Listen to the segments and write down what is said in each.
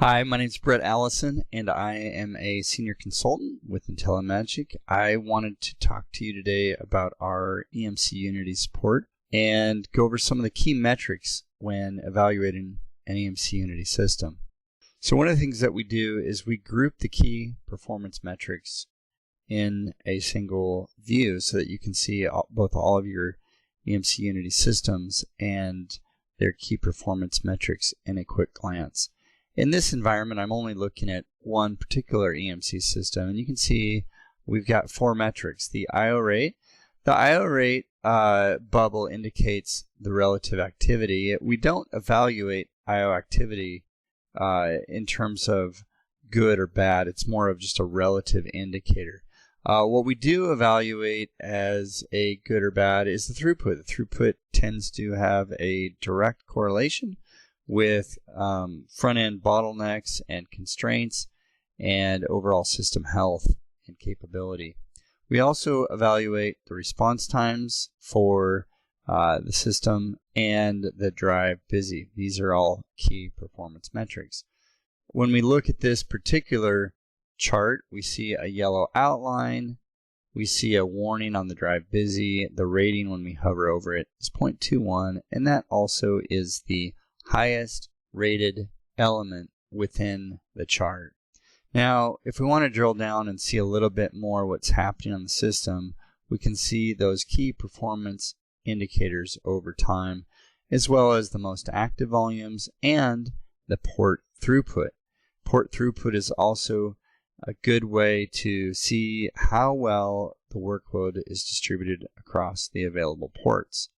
Hi, my name is Brett Allison, and I am a senior consultant with IntelliMagic. I wanted to talk to you today about our EMC Unity support and go over some of the key metrics when evaluating an EMC Unity system. So one of the things that we do is we group the key performance metrics in a single view so that you can see both all of your EMC Unity systems and their key performance metrics in a quick glance. In this environment, I'm only looking at one particular EMC system, and you can see we've got four metrics. The I/O rate. The I/O rate bubble indicates the relative activity. We don't evaluate I/O activity in terms of good or bad. It's more of just a relative indicator. What we do evaluate as a good or bad is the throughput. The throughput tends to have a direct correlation with front-end bottlenecks and constraints and overall system health and capability. We also evaluate the response times for the system and the drive busy. These are all key performance metrics. When we look at this particular chart, we see a yellow outline. We see a warning on the drive busy. The rating when we hover over it is 0.21, and that also is the highest rated element within the chart. Now, if we want to drill down and see a little bit more what's happening on the system, we can see those key performance indicators over time, as well as the most active volumes and the port throughput. Port throughput is also a good way to see how well the workload is distributed across the available ports.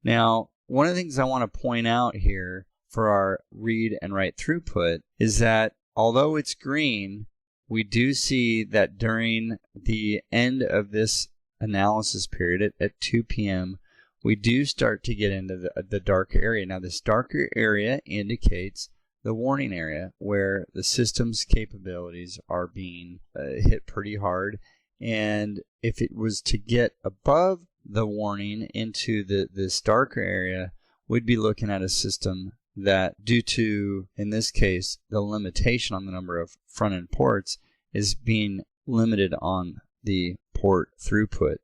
Now, one of the things I want to point out here for our read and write throughput is that although it's green, we do see that during the end of this analysis period at 2 p.m., we do start to get into the darker area. Now, this darker area indicates the warning area where the system's capabilities are being hit pretty hard. And if it was to get above the warning into this darker area, we'd be looking at a system that, due to, in this case, the limitation on the number of front-end ports, is being limited on the port throughput.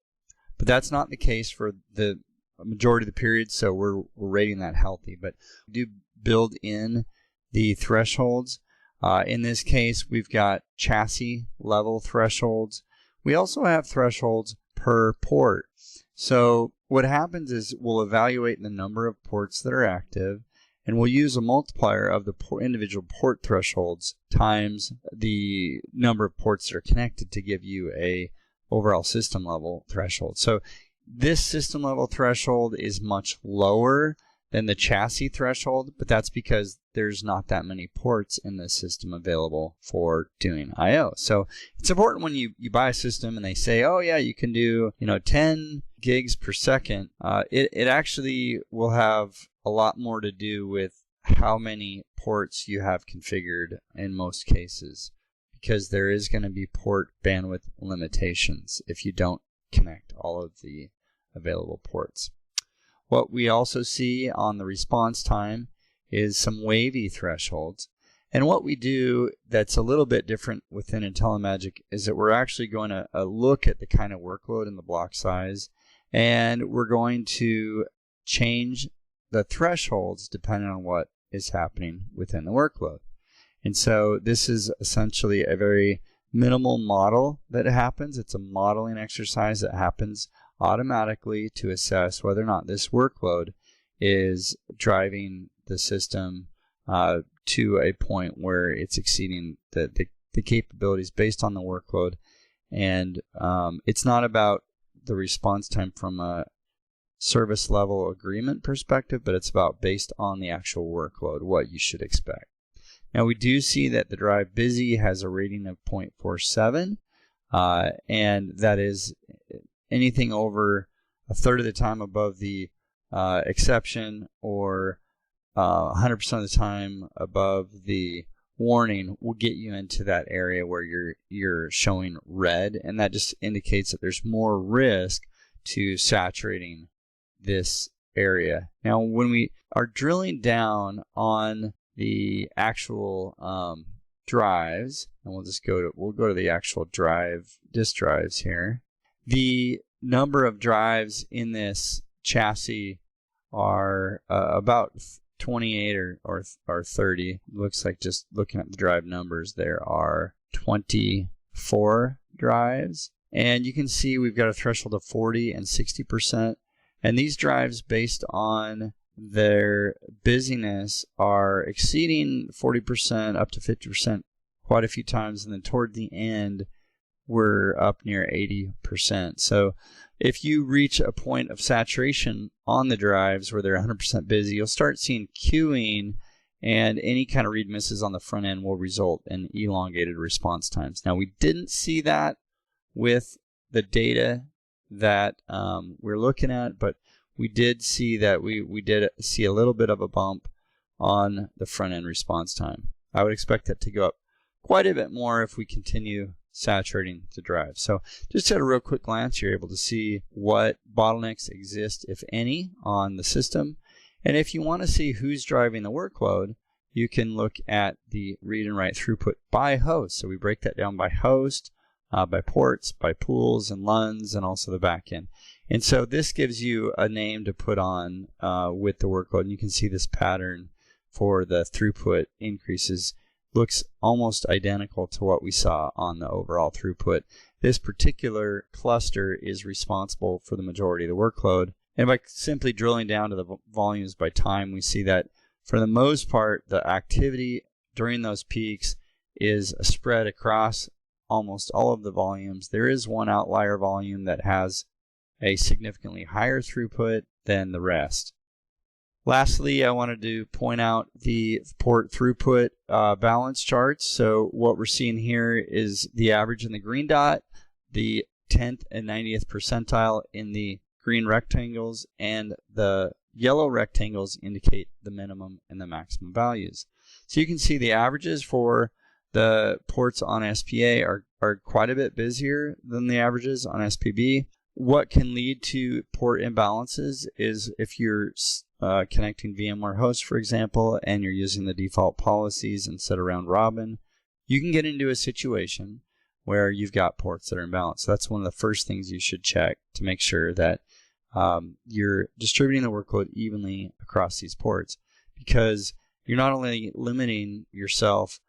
But that's not the case for the majority of the period, so we're rating that healthy. But we do build in the thresholds. In this case, we've got chassis level thresholds. We also have thresholds per port. So what happens is we'll evaluate the number of ports that are active, and we'll use a multiplier of the individual port thresholds times the number of ports that are connected to give you a overall system level threshold. So this system level threshold is much lower than the chassis threshold, but that's because there's not that many ports in the system available for doing I/O. So it's important when you buy a system and they say, oh yeah, you can do 10 gigs per second. It actually will have a lot more to do with how many ports you have configured in most cases, because there is going to be port bandwidth limitations if you don't connect all of the available ports. What we also see on the response time is some wavy thresholds. And what we do that's a little bit different within IntelliMagic is that we're actually going to look at the kind of workload and the block size, and we're going to change the thresholds depending on what is happening within the workload. And so this is essentially a very minimal model that happens. It's a modeling exercise that happens automatically to assess whether or not this workload is driving the system to a point where it's exceeding the capabilities based on the workload. And it's not about the response time from a service level agreement perspective, but it's about based on the actual workload, what you should expect. Now, we do see that the drive busy has a rating of 0.47, and that is anything over a third of the time above the exception, or 100% of the time above the warning will get you into that area where you're showing red, and that just indicates that there's more risk to saturating this area. Now, when we are drilling down on the actual drives, and we'll go to the actual disk drives here. The number of drives in this chassis are about 28 or 30. Looks like, just looking at the drive numbers, there are 24 drives. And you can see we've got a threshold of 40 and 60%. And these drives, based on their busyness, are exceeding 40% up to 50% quite a few times. And then toward the end, we're up near 80%. So if you reach a point of saturation on the drives where they're 100% busy, you'll start seeing queuing, and any kind of read misses on the front end will result in elongated response times. Now, we didn't see that with the data that we're looking at, but we did see that we did see a little bit of a bump on the front end response time. I would expect that to go up quite a bit more if we continue saturating the drive. So just at a real quick glance, you're able to see what bottlenecks exist, if any, on the system. And if you want to see who's driving the workload, you can look at the read and write throughput by host. So we break that down by host, by ports, by pools and LUNs, and also the backend. And so this gives you a name to put on with the workload. And you can see this pattern for the throughput increases looks almost identical to what we saw on the overall throughput. This particular cluster is responsible for the majority of the workload. And by simply drilling down to the volumes by time, we see that for the most part, the activity during those peaks is spread across almost all of the volumes. There is one outlier volume that has a significantly higher throughput than the rest. Lastly, I wanted to point out the port throughput balance charts. So what we're seeing here is the average in the green dot, the 10th and 90th percentile in the green rectangles, and the yellow rectangles indicate the minimum and the maximum values. So you can see the averages for the ports on SPA are quite a bit busier than the averages on SPB. What can lead to port imbalances is if you're connecting VMware hosts, for example, and you're using the default policies instead of round robin, you can get into a situation where you've got ports that are imbalanced. So that's one of the first things you should check to make sure that you're distributing the workload evenly across these ports, because you're not only limiting yourself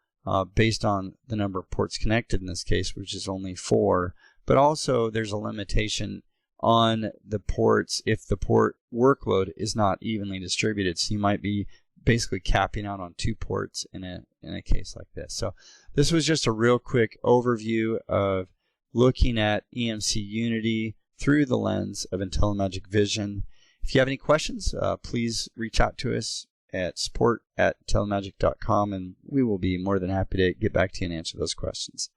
based on the number of ports connected in this case, which is only 4, but also there's a limitation on the ports if the port workload is not evenly distributed. So you might be basically capping out on 2 ports in a case like this. So this was just a real quick overview of looking at EMC Unity through the lens of IntelliMagic Vision. If you have any questions, please reach out to us at support@intellimagic.com, and we will be more than happy to get back to you and answer those questions.